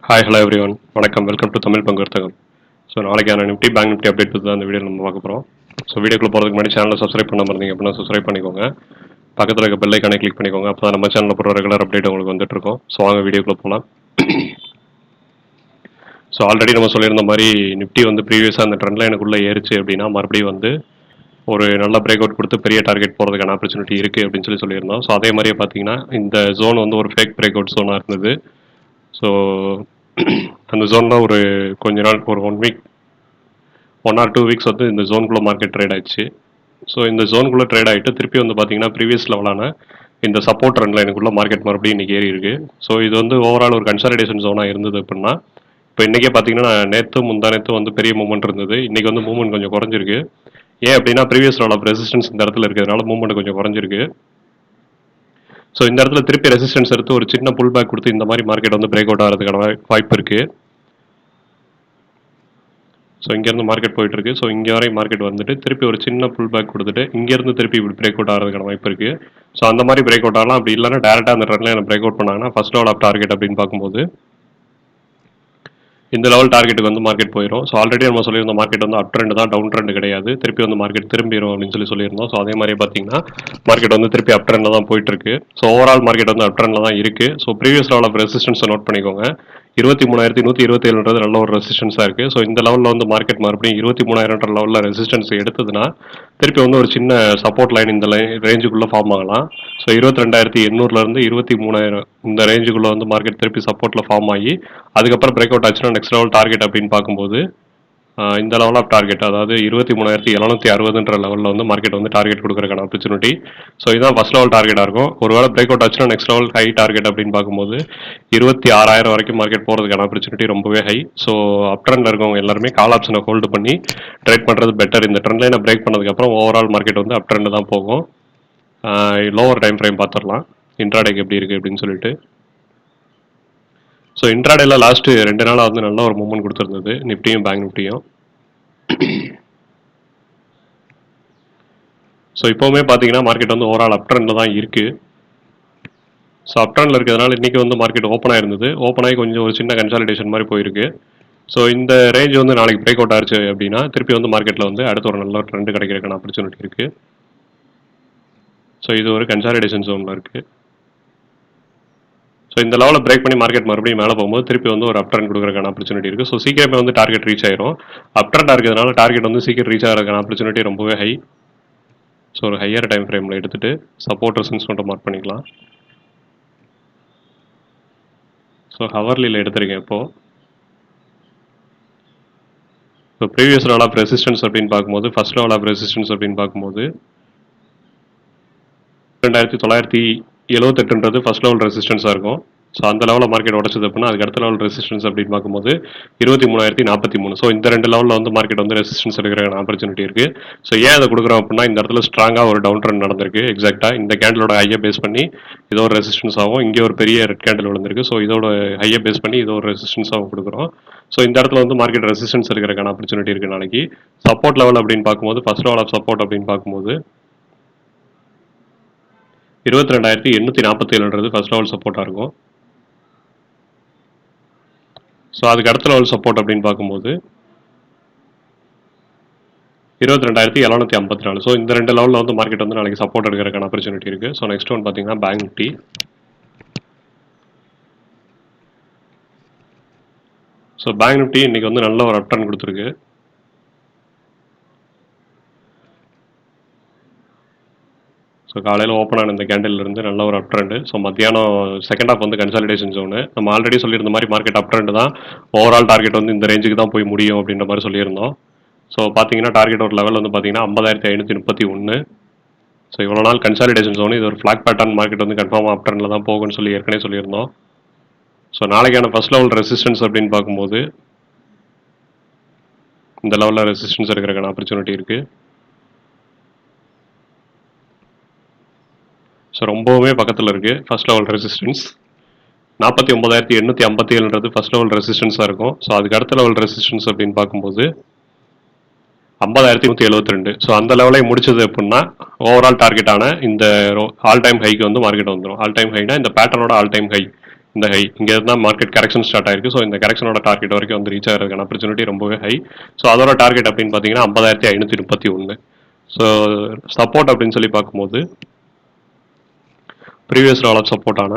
Hi hello every one வணக்கம், welcome to Tamil பங்கு வர்த்தகம். ஸோ நாளைக்கான நிஃப்டி பேங்க் நிஃப்டி அப்டேட் பற்றி தான் இந்த வீடியோ நம்ம பார்க்க போகிறோம். ஸோ வீடியோக்குள்ள போகிறதுக்கு முன்னாடி சேனலை சப்ஸ்கிரைப் பண்ணாமல் இருந்தீங்க அப்படின்னா சப்ஸ்கிரைப் பண்ணிக்கோங்க. பக்கத்தில் இருக்க பெல் ஐக்கானை கிளிக் பண்ணிக்கோங்க. அப்போ தான் நம்ம சேனலில் போகிற ரெகுலர் அப்டேட் உங்களுக்கு வந்துட்டு இருக்கும். ஸோ வாங்க வீடியோக்குள்ள போகலாம். ஸோ ஆல்ரெடி நம்ம சொல்லியிருந்த மாதிரி நிஃப்டி வந்து ப்ரீவியஸாக அந்த ட்ரெண்ட் லைனுக்குள்ளே ஏறிச்சு அப்படின்னா மறுபடியும் வந்து ஒரு நல்ல பிரேக் அவுட் கொடுத்து பெரிய டார்கெட் போகிறதுக்கான ஆப்பர்ச்சுனிட்டி இருக்குது அப்படின்னு சொல்லியிருந்தோம். ஸோ அதே மாதிரியே பார்த்தீங்கன்னா இந்த ஜோன் வந்து ஒரு ஃபேக் பிரேக் அவுட் ஜோனாக இருந்தது. ஸோ அந்த ஜோனில் ஒரு கொஞ்ச நாள் ஒரு 1 வீக் 1 or 2 வீக்ஸ் வந்து இந்த ஜோனுக்குள்ளே மார்க்கெட் ட்ரேட் ஆயிடுச்சு. ஸோ இந்த ஜோனுக்குள்ளே ட்ரேட் ஆகிட்டு திருப்பி வந்து பார்த்தீங்கன்னா ப்ரீவியஸ் லெவலான இந்த சப்போர்ட் ட்ரெண்ட் லைனுக்குள்ளே மார்க்கெட் மறுபடியும் இன்றைக்கி ஏறி இருக்குது. ஸோ இது வந்து ஓவரால் ஒரு கன்சாலிடேஷன் ஜோனாக இருந்தது அப்படின்னா இப்போ இன்றைக்கே பார்த்தீங்கன்னா முந்தா நேற்று வந்து பெரிய மூவ்மெண்ட் இருந்தது. இன்றைக்கி வந்து மூவ்மெண்ட் கொஞ்சம் குறைஞ்சிருக்கு. ஏன் அப்படின்னா ப்ரீவியஸ் லெவல் ஆஃப் ரெசிஸ்டன்ஸ் இந்த இடத்துல இருக்கிறதுனால மூவ்மெண்ட் கொஞ்சம் குறைஞ்சிருக்கு. ஸோ இந்த இடத்துல திருப்பி ரெசிஸ்டன்ஸ் எடுத்து ஒரு சின்ன புல் பேக் கொடுத்து இந்த மாதிரி மார்க்கெட் வந்து பிரேக் அவுட் ஆகிறதுக்கான வாய்ப்பு இருக்குது. ஸோ இங்கேருந்து மார்க்கெட் போயிட்டு இருக்கு. ஸோ இங்கே வரை மார்க்கெட் வந்துட்டு திருப்பி ஒரு சின்ன புல் பேக் கொடுத்துட்டு இங்கேருந்து திருப்பி இப்படி பிரேக் அவுட் ஆகிறதுக்கான வாய்ப்பு இருக்கு. ஸோ அந்த மாதிரி பிரேக் அவுட் ஆகலாம். அப்படி இல்லைன்னா டேரெக்டாக அந்த ட்ரெண்ட்ல பிரேக் அவுட் பண்ணாங்கன்னா ஃபர்ஸ்ட் லெவல் ஆஃப் டார்கெட் அப்படின்னு பார்க்கும்போது இந்த லெவல் டார்கெட்டுக்கு வந்து மார்க்கெட் போயிடும். ஸோ ஆல்ரெடி நம்ம சொல்லியிருந்தோம் மார்க்கெட் வந்து அப் ட்ரெண்ட் தான், டவுன் ட்ரெண்ட் கிடையாது. திருப்பி வந்து மார்க்கெட் திரும்பிடும் அப்படின்னு சொல்லியிருந்தோம். ஸோ அதே மாதிரி பார்த்தீங்கன்னா மார்க்கெட் வந்து திருப்பி அப் ட்ரெண்ட்ல தான் போயிட்டு இருக்கு. ஸோ ஓவரால் மார்க்கெட் வந்து அப் ட்ரெண்ட்ல தான் இருக்கு. ஸோ ப்ரீவியஸ் லெவல் ஆஃப் ரெசிஸ்டன்ஸை நோட் பண்ணிக்கோங்க. 23,127 நல்ல ஒரு ரெசிஸ்டன்ஸாக இருக்குது. ஸோ இந்த லெவலில் வந்து மார்க்கெட் மறுபடியும் 23,000 லெவலில் ரெசிஸ்டன்ஸ் எடுத்ததுன்னா திருப்பி வந்து ஒரு சின்ன சப்போர்ட் லைன் இந்த ரேஞ்சுக்குள்ளே ஃபார்ம் ஆகலாம். ஸோ 22,800 23,000 இந்த ரேஞ்சுக்குள்ளே வந்து மார்க்கெட் திருப்பி சப்போர்ட்டில் ஃபார்ம் ஆகி அதுக்கப்புறம் பிரேக் அவுட் ஆச்சுன்னா நெக்ஸ்ட் லெவல் டார்கெட் அப்படின்னு பார்க்கும்போது இந்த லெவல் ஆஃப் டார்கெட் அதாவது 23,760 லெவலில் வந்து மார்க்கெட் வந்து டார்கெட் கொடுக்குறக்கான ஆப்பர்ச்சுனிட்டி. ஸோ இதுதான் ஃபர்ஸ்ட் லெவல் டார்கெட்டாக இருக்கும். ஒருவேளை பிரேக் அவுட் ஆச்சுன்னா நெக்ஸ்ட் லெவல் ஹை டார்கெட் அப்படின்னு பார்க்கும்போது 26,000 வரைக்கும் மார்க்கெட் போகிறதுக்கான ஆப்பர்ச்சுனிட்டி ரொம்பவே ஹை. ஸோ அப் ட்ரெண்டில் இருக்கவங்க எல்லாருமே கால் ஆப்ஷனை ஹோல்டு பண்ணி ட்ரேட் பண்ணுறது பெட்டர். இந்த ட்ரெண்ட் லைனை பிரேக் பண்ணதுக்கப்புறம் ஓவரால் மார்க்கெட் வந்து அப் ட்ரெண்ட் தான் போகும். லோவர் டைம் ஃப்ரேம் பார்த்துடலாம் இன்ட்ராடேக்கு எப்படி இருக்குது அப்படின்னு சொல்லிட்டு. ஸோ இன்ட்ராடேல லாஸ்ட் 2 நாளாக வந்து நல்ல ஒரு மூவ்மெண்ட் கொடுத்துருந்தது நிஃப்டியும் பேங்க் நிஃப்டியும். ஸோ இப்போவுமே பார்த்தீங்கன்னா மார்க்கெட் வந்து ஓவரால் அப் ட்ரெண்டில் தான் இருக்குது. ஸோ அப் ட்ரெண்டில் இருக்கிறதுனால இன்றைக்கி வந்து மார்க்கெட் ஓப்பனாக இருந்தது. ஓப்பன் ஆகி கொஞ்சம் ஒரு சின்ன கன்சாலிடேஷன் மாதிரி போயிருக்கு. ஸோ இந்த ரேஞ்ச் வந்து நாளைக்கு பிரேக் அவுட் ஆச்சு அப்படின்னா திருப்பி வந்து மார்க்கெட்டில் வந்து அடுத்த ஒரு நல்ல ட்ரெண்ட் கிடைக்கிறதுக்கான ஆப்பர்ச்சுனிட்டி இருக்குது. ஸோ இது ஒரு கன்சாலிடேஷன் ஜோனில் இருக்குது. ஸோ இந்த லெவலில் பிரேக் பண்ணி மார்க்கெட் மறுபடியும் மேலே போகும்போது திருப்பி வந்து ஒரு அப் ட்ரெண்ட் கொடுக்குறதுக்கான ஆப்பர்ச்சுனிட்டி இருக்குது. ஸோ சீக்கிரமே வந்து டார்கெட் ரீச் ஆயிரும். அப் ட்ரெண்டாக இருக்கிறதுனால டார்கெட் வந்து சீக்கிரம் ரீச் ஆகிறதுக்கான ஆப்பர்ச்சுனிட்டி ரொம்பவே ஹை. ஸோ ஒரு ஹையர் டைம் ஃப்ரேமில் எடுத்துகிட்டு சப்போர்ட் ரெசிஸ்டன்ஸ் மட்டும் மார்க் பண்ணிக்கலாம். ஸோ ஹவர்லியில் எடுத்துருக்கேன் இப்போது. So previous level of resistance அப்படின்னு பார்க்கும்போது ஃபர்ஸ்ட் லெவல் ஆஃப் ரெசிஸ்டன்ஸ் அப்படின்னு பார்க்கும்போது 2,978 ஃபர்ஸ்ட் லெவல் ரெசிஸ்டன்ஸாக இருக்கும். ஸோ அந்த லெவலில் மார்க்கெட் உடச்சது அப்படின்னா அதுக்கு அடுத்த லெவல் ரெசிஸ்டன்ஸ் அப்படின்னு பார்க்கும்போது 23,043. ஸோ இந்த 2 லெவலில் வந்து மார்க்கெட் வந்து ரெசிஸ்டன்ஸ் எடுக்கிற ஆப்பர்ச்சுனிட்டி இருக்குது. ஸோ ஏன் அதை கொடுக்குறோம் அப்படின்னா இந்த இடத்துல ஸ்ட்ராங்காக ஒரு டவுன் ட்ரெண்ட் நடந்திருக்கு. எக்ஸாக்டாக இந்த கேண்டலோட ஹையை பேஸ் பண்ணி இதோ ஒரு ரெசிஸ்டன்ஸ் ஆகும். இங்கே ஒரு பெரிய ரெட் கேண்டில் விழுந்திருக்கு. ஸோ இதோட ஹையை பேஸ் பண்ணி இதோ ஒரு ரெசிஸ்டன்ஸாகவும் கொடுக்குறோம். ஸோ இந்த இடத்துல வந்து மார்க்கெட் ரெசிஸ்டன்ஸ் எடுக்கிறதுக்கான ஆப்பர்ச்சுனிட்டி இருக்குது நாளைக்கு. சப்போர்ட் லெவல் அப்படின்னு பார்க்கும்போது ஃபர்ஸ்ட் லெவல் ஆஃப் சப்போர்ட் அப்படின்னு பார்க்கும்போது 22,847 ஃபர்ஸ்ட் லெவல் சப்போர்ட்டாக இருக்கும். ஸோ அதுக்கு அடுத்த லெவல் சப்போர்ட் அப்படின்னு பார்க்கும்போது 22,754. ஸோ இந்த 2 லெவலில் வந்து மார்க்கெட் வந்து நாளைக்கு சப்போர்ட் எடுக்கிறதுக்கான ஆப்பர்ச்சுனிட்டி இருக்குது. ஸோ நெக்ஸ்ட் ஒன் பார்த்தீங்கன்னா bank Nifty. So bank Nifty இன்னைக்கு வந்து நல்ல ஒரு அப் ட்ரெண்ட் கொடுத்துருக்கு. ஸோ காலையில் ஓப்பன் ஆன இந்த கேண்டில் இருந்து நல்ல ஒரு அப் ட்ரெண்டு. ஸோ மத்தியானம் செகண்ட் ஹாஃப் வந்து கன்சாலிடேஷன் ஜோனு. நம்ம ஆல்ரெடி சொல்லியிருந்த மாதிரி மார்க்கெட் அப் ட்ரெண்ட் தான். ஓவரால் டார்கெட் வந்து இந்த ரேஞ்சுக்கு தான் போய் முடியும் அப்படின்ற மாதிரி சொல்லியிருந்தோம். ஸோ பார்த்தீங்கன்னா டார்கெட் ஒரு லெவல் வந்து பார்த்தீங்கன்னா 50,531. ஸோ இவ்வளோ நாள் கன்சாலிடேஷன் ஜோனு இது ஒரு ஃப்ளாக் பேட்டர்ன் மார்க்கெட் வந்து கன்ஃபார்மாக அப் ட்ரெண்டில் தான் போகும்னு சொல்லி ஏற்கனவே சொல்லியிருந்தோம். ஸோ நாளைக்கான ஃபர்ஸ்ட் லெவல் ரெசிஸ்டன்ஸ் அப்படின்னு பார்க்கும்போது இந்த லெவலில் ரெசிஸ்டன்ஸ் எடுக்கிறதுக்கான ஆப்பர்ச்சுனிட்டி இருக்குது. ஸோ ரொம்பவுமே பக்கத்தில் இருக்குது first level resistance. 49,857 first level ரெசிஸ்டன்ஸாக இருக்கும். ஸோ அதுக்கு அடுத்த லெவல் ரெசிஸ்டன்ஸ் அப்படின்னு பார்க்கும்போது 50,172. ஸோ அந்த லெவலை முடிச்சது அப்படின்னா ஓவரால் டார்கெட்டான இந்த ஆல் டைம் ஹைக்கு வந்து மார்க்கெட் வந்துடும். ஆல் டைம் ஹைனா இந்த பேட்டர்னோட ஆல் டைம் ஹை இந்த ஹை இங்கே இருந்தால் மார்க்கெட் கரெக்ஷன் ஸ்டார்ட் ஆயிருக்கு. ஸோ இந்த கரெக்ஷனோட டார்கெட் வரைக்கும் வந்து ரீச் ஆகிறதுக்கான ஆப்பர்ச்சுனிட்டி ரொம்பவே ஹை. ஸோ அதோட டார்கெட் அப்படின்னு பார்த்தீங்கன்னா 50,531. ஸோ சப்போர்ட் அப்படின்னு சொல்லி பார்க்கும்போது ப்ரீவியஸ் லெவல் சப்போர்ட்டான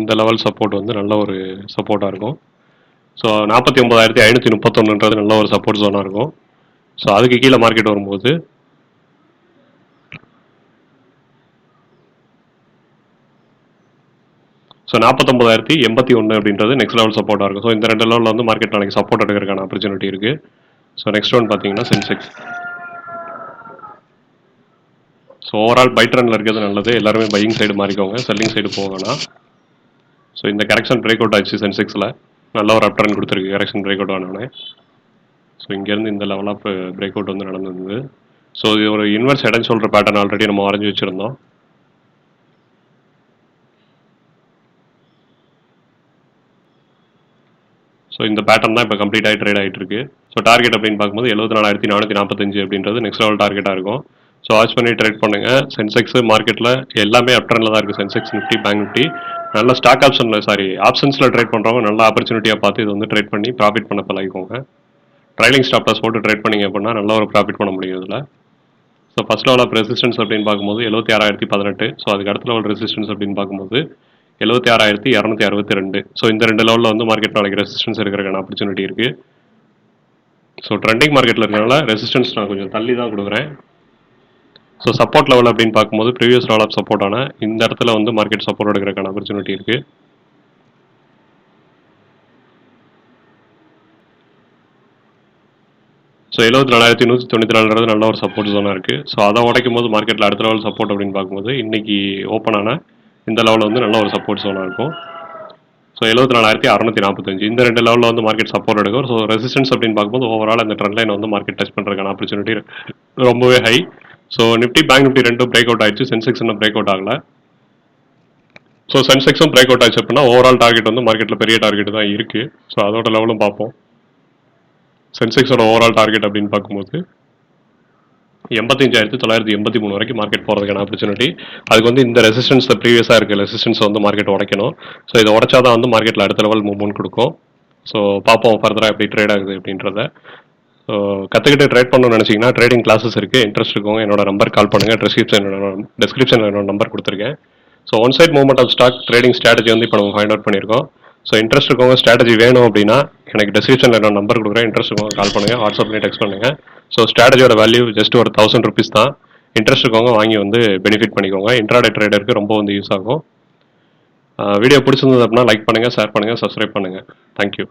இந்த லெவல் சப்போர்ட் வந்து நல்ல ஒரு சப்போர்ட்டாக இருக்கும். ஸோ 49,531 நல்ல ஒரு சப்போர்ட் ஜோனாக இருக்கும். ஸோ அதுக்கு கீழே மார்க்கெட் வரும்போது ஸோ 49,081 அப்படின்றது நெக்ஸ்ட் லெவல் சப்போர்ட்டாக இருக்கும். ஸோ இந்த ரெண்டு லெவலில் வந்து மார்க்கெட் நாளைக்கு சப்போர்ட் எடுக்கிறதுக்கான ஆப்பர்ச்சுனிட்டி இருக்குது. ஸோ நெக்ஸ்ட் ஒன் பார்த்தீங்கன்னா சென்செக்ஸ். ஸோ ஓவரால் பை ட்ரெண்டில் இருக்கிறது நல்லது. எல்லாருமே பையிங் சைடு மாறிக்கோங்க, செல்லிங் சைடு போகணும். ஸோ இந்த கரெக்ஷன் பிரேக் அவுட் ஆச்சு சென்செக்ஸில், நல்ல ஒரு அப் ட்ரெண்ட் கொடுத்துருக்கு கரெக்ஷன் பிரேக் அவுட் ஆனோடனே. ஸோ இங்கேருந்து இந்த லெவல் ஆஃப் பிரேக் அவுட் வந்து நடந்தது. ஸோ இது ஒரு inverse head and shoulder pattern already நம்ம வரைஞ்சி வச்சுருந்தோம். ஸோ இந்த பேட்டர்ன் தான் இப்போ கம்ப்ளீட்டாக ட்ரேட் ஆகிட்டு இருக்கு. ஸோ டார்கெட் அப்படின்னு பார்க்கும்போது 74,445 அப்படின்றது நெக்ஸ்ட் லெவல் டார்கெட்டாக இருக்கும். ஸோ வாட்ச் பண்ணி ட்ரேட் பண்ணுங்கள். சென்செக்ஸ் மார்க்கெட்டில் எல்லாமே அப் ட்ரெண்டில் தான் இருக்குது. Sensex, Nifty, bank Nifty. நல்ல ஸ்டாக் ஆப்ஷன்ஸில் ட்ரேட் பண்ணுறவங்க நல்ல ஆப்பர்ச்சுனிட்டியாக பார்த்து இது வந்து ட்ரேட் பண்ணி ப்ராஃபிட் பண்ண பழகிக்கோங்க. ட்ரைலிங் ஸ்டாப் லாஸ் போட்டு ட்ரேட் பண்ணிங்க அப்படின்னா நல்ல ஒரு ப்ராஃபிட் பண்ண முடியும் இதில். So first level of resistance அப்படின்னு பார்க்கும்போது 76,018. ஸோ அதுக்கு அடுத்த லெவல் ரெசிஸ்டன்ஸ் அப்படின்னு பார்க்கும்போது 76,262. ஸோ இந்த ரெண்டு லெவலில் வந்து மார்க்கெட் நாளைக்கு ரெசிஸ்டன்ஸ் இருக்கிறதுக்கான ஆப்பர்ச்சுனிட்டி இருக்குது. ஸோ ட்ரெண்டிங் மார்க்கெட்டில் இருக்கிறனால ரெசிஸ்டன்ஸ் நான் கொஞ்சம் தள்ளி தான் கொடுக்குறேன். ஸோ சப்போர்ட் லெவல் அப்படின்னு பார்க்கும்போது ப்ரீவியஸ் லெவல் ஆஃப் சப்போர்ட்டான இந்த இடத்துல வந்து மார்க்கெட் சப்போர்ட் எடுக்கிறதுக்கான ஆப்பர்ச்சுனிட்டி இருக்குது. ஸோ 74,194 நல்ல ஒரு சப்போர்ட் ஜோனாக இருக்குது. ஸோ அதை உடைக்கும் போது மார்க்கெட்டில் அடுத்த லெவல் சப்போர்ட் அப்படின்னு பார்க்கும்போது இன்றைக்கி ஓப்பனான இந்த லெவலில் வந்து நல்ல ஒரு சப்போர்ட் ஜோனாக இருக்கும். ஸோ 74,645 இந்த ரெண்டு லெவலில் வந்து மார்க்கெட் சப்போர்ட் எடுக்கும். ஸோ ரெசிஸ்டன்ஸ் அப்படின்னு பார்க்கும்போது ஓவரால் அந்த ட்ரெண்ட் லைன் வந்து மார்க்கெட் டச் பண்ணுறதுக்கான ஆப்பர்ச்சுனிட்டி ரொம்பவே high. So Nifty, bank Nifty ரெண்டும் பிரேக் அவுட் ஆயிடுச்சு. சென்செக்ஸ் இன்னும் பிரேக் அவுட் ஆகலை. ஸோ சென்செக்ஸும் பிரேக் அவுட் ஆச்சு அப்படின்னா ஓவரால் டார்கெட் வந்து மார்க்கெட்டில் பெரிய டார்கெட் தான் இருக்குது. ஸோ அதோட லெவலும் பார்ப்போம். சென்செக்ஸோட ஓவரால் டார்கெட் அப்படின்னு பார்க்கும்போது 85,983 வரைக்கும் மார்க்கெட் போகிறதுக்கான ஆப்பர்ச்சுனிட்டி. அதுக்கு வந்து இந்த ரெசிஸ்டன்ஸ் ப்ரீவியஸாக இருக்குது ரெசிஸ்டன்ஸ் வந்து மார்க்கெட் உடைக்கணும். ஸோ இதை உடைச்சா தான் வந்து மார்க்கெட்டில் அடுத்த லெவல் மூவ்மெண்ட் கொடுக்கும். ஸோ பார்ப்போம் ஃபர்தராக எப்படி ட்ரேட் ஆகுது அப்படின்றத. ஸோ கற்றுக்கிட்டு ட்ரேட் பண்ணணும்னு நினச்சிங்கன்னா ட்ரேடிங் கிளாஸஸ் இருக்குது. இன்ட்ரெஸ்ட் இருக்கவங்க என்னோட நம்பர் கால் பண்ணுங்கள். டிஸ்கிரிப்ஷனில் என்னோட நம்பர் கொடுத்துருக்கேன். So one side movement of stock trading strategy வந்து இப்போ நம்ம ஃபைண்ட் அவுட் பண்ணியிருக்கோம். ஸோ இன்ட்ரெஸ்ட் இருக்கவங்க ஸ்ட்ராட்டஜி வேணும் அப்படின்னா எனக்கு டிஸ்கிரிப்ஷனில் என்னோட நம்பர் கொடுக்குறேன். இன்ட்ரெஸ்ட் இருக்கவங்க கால் பண்ணுங்கள், வாட்ஸ்அப்லேயே டெக்ஸ்ட் பண்ணுங்கள். ஸோ ஸ்ட்ராட்டஜியோட வேல்யூ ஜஸ்ட் ஒரு 1000 rupees தான். இன்ட்ரெஸ்ட் இருக்கவங்க வாங்கி வந்து பெனிஃபிட் பண்ணிக்கோங்க. இன்ட்ராடே ட்ரேடருக்கு ரொம்ப வந்து யூஸ் ஆகும். வீடியோ பிடிச்சிருந்தது அப்படின்னா லைக் பண்ணுங்கள், ஷேர் பண்ணுங்கள், சப்ஸ்கிரைப் பண்ணுங்கள். தேங்க்யூ.